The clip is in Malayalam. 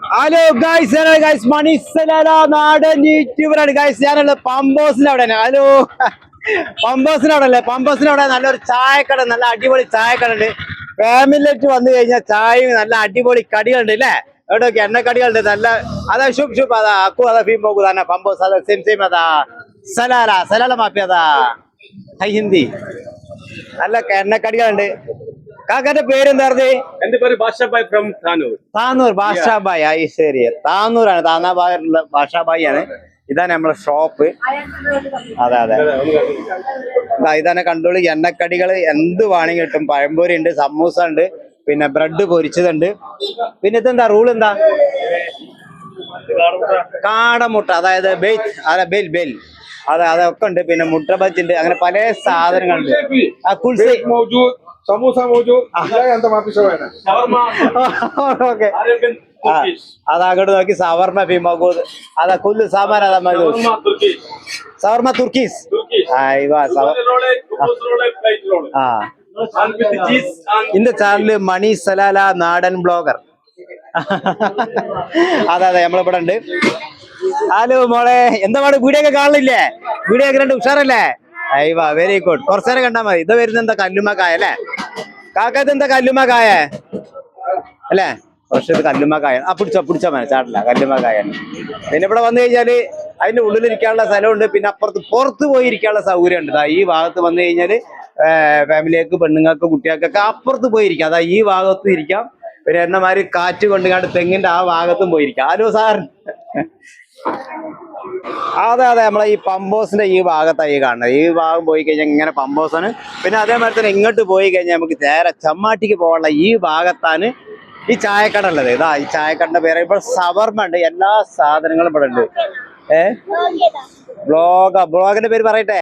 ഹലോ ഗൈസ് ഗൈസ് മണിസലാല നാടൻ യൂട്യൂബറാണ് ഗൈസ്. ഞാനുള്ള പമ്പോസിന്റെ അവിടെ. ഹലോ പമ്പോസിന്റെ അവിടെ അല്ലേ? പമ്പോസിന്റെ അവിടെ നല്ലൊരു ചായക്കട, നല്ല അടിപൊളി ചായക്കട ഉണ്ട്. ഫാമിലിയായിട്ട് വന്നു കഴിഞ്ഞാൽ ചായയും നല്ല അടിപൊളി കടികളുണ്ട് അല്ലേ? എവിടെയൊക്കെ എണ്ണക്കടികളുണ്ട് നല്ല. അതാ ഷുബ് ഷുബ് അതാ അക്കു അതാ ഫീം പോകൂ തന്നെ പമ്പോസ് അതാ സെയിം സെയിം അതാ സലാല സലാല മാപ്പി അതാ ഹിന്ദി നല്ല എണ്ണക്കടികളുണ്ട്. കാക്കാന്റെ പേരെന്താർന്ന്? എന്റെ പേര് ബാഷാബായ് ഫ്രം താനൂർ. താനൂർ ബാഷാബായ്. ആയി ശരി, താനൂറാണ്. താനാബായുള്ള ബാഷാബായി ആണ്. ഇതാണ് നമ്മളെ ഷോപ്പ്. അതെ അതെ, ഇതാണ് കണ്ടോളി. എണ്ണക്കടികൾ എന്ത് വേണമെങ്കിൽ കിട്ടും. പഴംപൊരി ഉണ്ട്, സമൂസ ഉണ്ട്, പിന്നെ ബ്രെഡ് പൊരിച്ചതുണ്ട്. പിന്നെ ഇതെന്താ റൂൾ എന്താ? കാടമുട്ട, അതായത് ബെൽ, അതെ ബെൽ ബെൽ, അതെ അതൊക്കെ ഉണ്ട്. പിന്നെ മുട്ട ബജി ഉണ്ട്, അങ്ങനെ പല സാധനങ്ങളുണ്ട്. ആ കുൽസി समोसा मौजूद अंत माफी ഓക്കെ. അതങ്ങോട്ട് നോക്കി സവർമ ഫി മൗജൂദ്. അതാ കുല്ലു സാമാൻ അതാ മൗജൂദ്. സവർമ തുർക്കീസ്. ഇന്റെ ചാനല് മണി സലാല നാടൻ ബ്ലോഗർ. അതെ അതെ, നമ്മളിവിടെ ഉണ്ട്. ഹലോ മോളെ, എന്താ പാട്? വീഡിയോ ഒക്കെ കാണലില്ലേ? വീഡിയോ ഒക്കെ രണ്ട് ഉഷാറല്ലേ? അയ്യ വെരി ഗുഡ്. കുറച്ചേരം കണ്ടാ മതി. ഇത് വരുന്ന എന്താ കല്ലുമ്മക്കായ അല്ലേ? കാക്കത്ത് എന്താ കല്ലുമ്മക്കായ അല്ലേ? പക്ഷെ ഇത് കല്ലുമ്മക്കായ. ആ പിടിച്ച മതി, ചാടില്ല. കല്ലുമ്മക്കായ. പിന്നെ ഇവിടെ വന്നു കഴിഞ്ഞാല് അതിന്റെ ഉള്ളിലിരിക്കാനുള്ള സ്ഥലമുണ്ട്. പിന്നെ അപ്പുറത്ത് പുറത്ത് പോയി ഇരിക്കാനുള്ള സൗകര്യം ഉണ്ട്. ഈ ഭാഗത്ത് വന്നു കഴിഞ്ഞാല് ഫാമിലിക്ക്, പെണ്ണുങ്ങൾക്ക്, കുട്ടികൾക്കൊക്കെ അപ്പുറത്ത് പോയിരിക്കാം. അതാ ഈ ഭാഗത്തും ഇരിക്കാം. പിന്നെ എന്നമാതിരി കാറ്റ് കൊണ്ടുകാണ്ട് തെങ്ങിന്റെ ആ ഭാഗത്തും പോയിരിക്കാം. Hello sir. അതെ അതെ, നമ്മളെ ഈ പമ്പോസിന്റെ ഈ ഭാഗത്താണ് ഈ കാണുന്നത്. ഈ ഭാഗം പോയി കഴിഞ്ഞാൽ ഇങ്ങനെ പമ്പോസാണ്. പിന്നെ അതേമാതിരി തന്നെ ഇങ്ങോട്ട് പോയി കഴിഞ്ഞാൽ നമുക്ക് നേരെ ചമ്മാട്ടിക്ക് പോകാനുള്ള ഈ ഭാഗത്താണ് ഈ ചായക്കട ഉള്ളത്. ഇതാ ഈ ചായക്കടന്റെ പേര് ഇപ്പോൾ സവർമ ഉണ്ട്. എല്ലാ സാധനങ്ങളും ഇവിടെ ഉണ്ട്. ബ്ലോഗിന്റെ പേര് പറയട്ടെ.